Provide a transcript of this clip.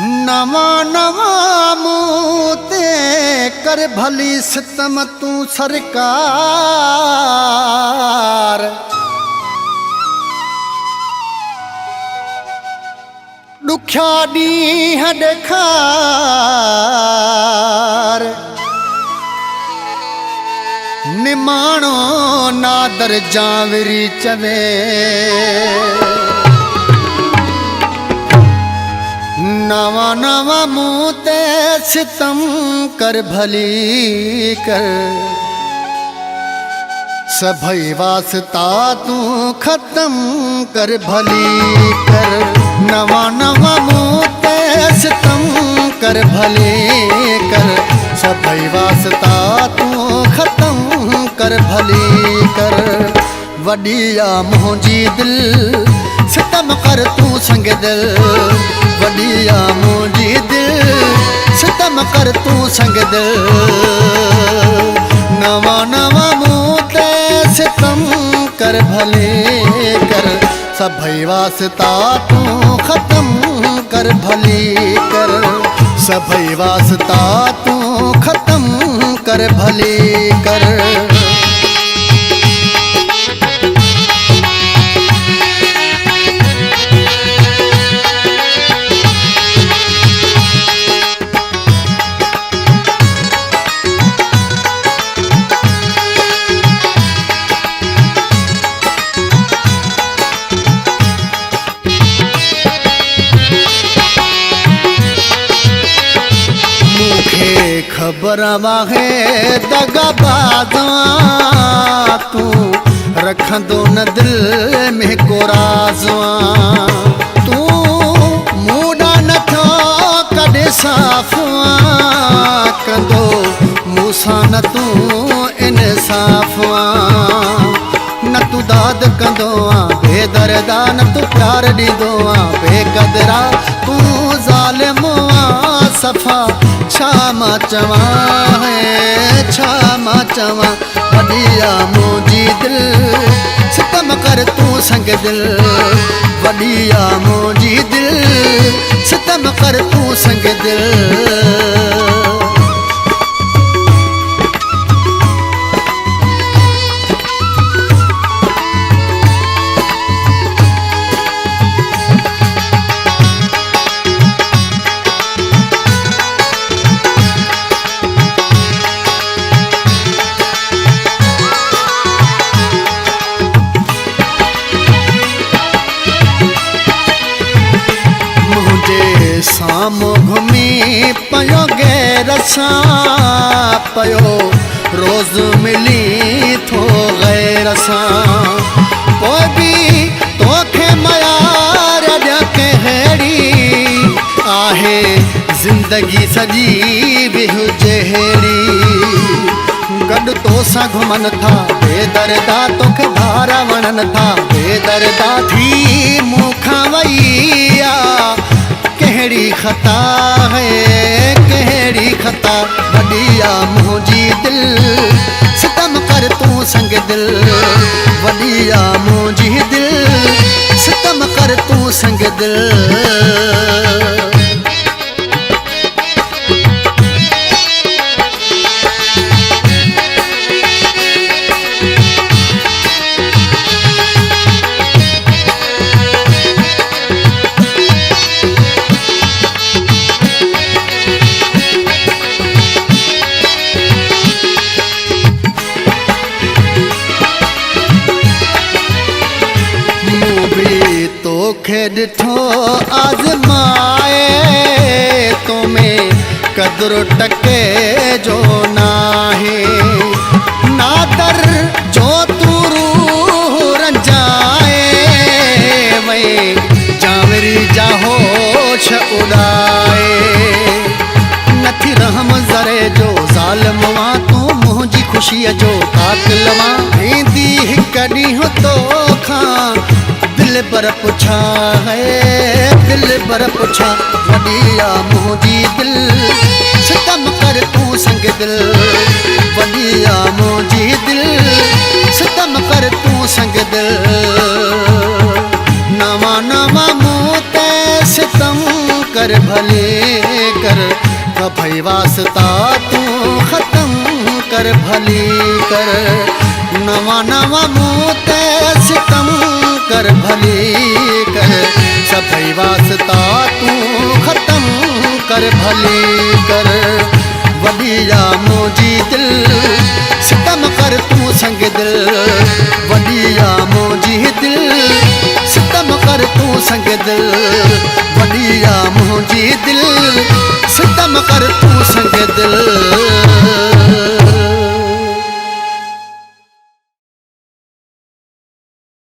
नवा नवा मुँह ते कर भली सितम तू सरकार। दुख्या ॾींहं ॾेखार निमाणो नादर जावरी चवे। नवा नवा मुँह ते सितम कर भली कर सभई वास्ता तू खत्म कर भली कर। नवा नवा मुँह ते सितम कर भली कर सभई वास्ता तू खत्म कर भली कर। वडिया मुंहिंजी दिल सितम कर तू संग दिल। वडिया मुंहिंजी दिल सितम कर तू संग दिल। नवा नवा मुँह ते सितम कर भले कर सभई वास्ता तू खत्म कर भली कर। सभई वास्ता तू खत्म कर भली कर। खबर वाहे दगाबाज़ा तू रखंदो न दिल में को राज़ा। तू मूडा नथो कॾहिं साफ़ा कंदो मूंसां न तू इंसाफ़ा। न तू दाद कंदो बेदर्दा न तू प्यार ॾींदो बेक़दरा। तू ज़ालिम सफ़ा छा मां चवां छा मां चवां। वडिया मुंहिंजी दिल सितम कर तू संग दिल। वडिया मुंहिंजी दिल सितम कर तू संग दिल। साम्हूं घुमी पियो गैर सां पियो रोज़ मिली थो गैर सां। पोइ बि तोखे मयार ॾिय कहिड़ी आहे ज़िंदगी सॼी बि हुजे अहिड़ी। गॾु तोसां घुमनि था बेदर्दा तोखे धारा वणनि था बेदर्दा थी मूंखां वई आहे। कहिड़ी ख़ता है कहिड़ी ख़ता। वडिया मुंहिंजी दिल सितम कर तू संग दिल। वडिया मुंहिंजी दिल सितम कर तू संग दिल। तोखे ॾिठो आज़माए तोमें कदुरु टके जो नाहे। नादर जो तू रूह रंजाए वई जावरी जा होश उड़ाए। नथी रहम ज़रे जो ज़ालिम वां तू मुंहिंजी ख़ुशीअ जो कातिल वां। ईंदी हिकु ॾींहुं तोखां दिल पर पुछा है दिल पर पुछा। वडिया मुंहिंजी दिल सितम कर तू संग दिल। वडिया मुंहिंजी दिल सितम कर तू संग दिल। नवा नवा मुँह ते सितम कर कर भले कर भई वास्ता तू ख़त्म कर भले कर नवा नवा मूं ते सितम कर भले कर सभई वास्ता तू ख़त्म कर भले कर वॾिया मुंहिंजी दिल सितम कर तू संग दिल वॾिया मुंहिंजी दिल सितम कर तू संग दिल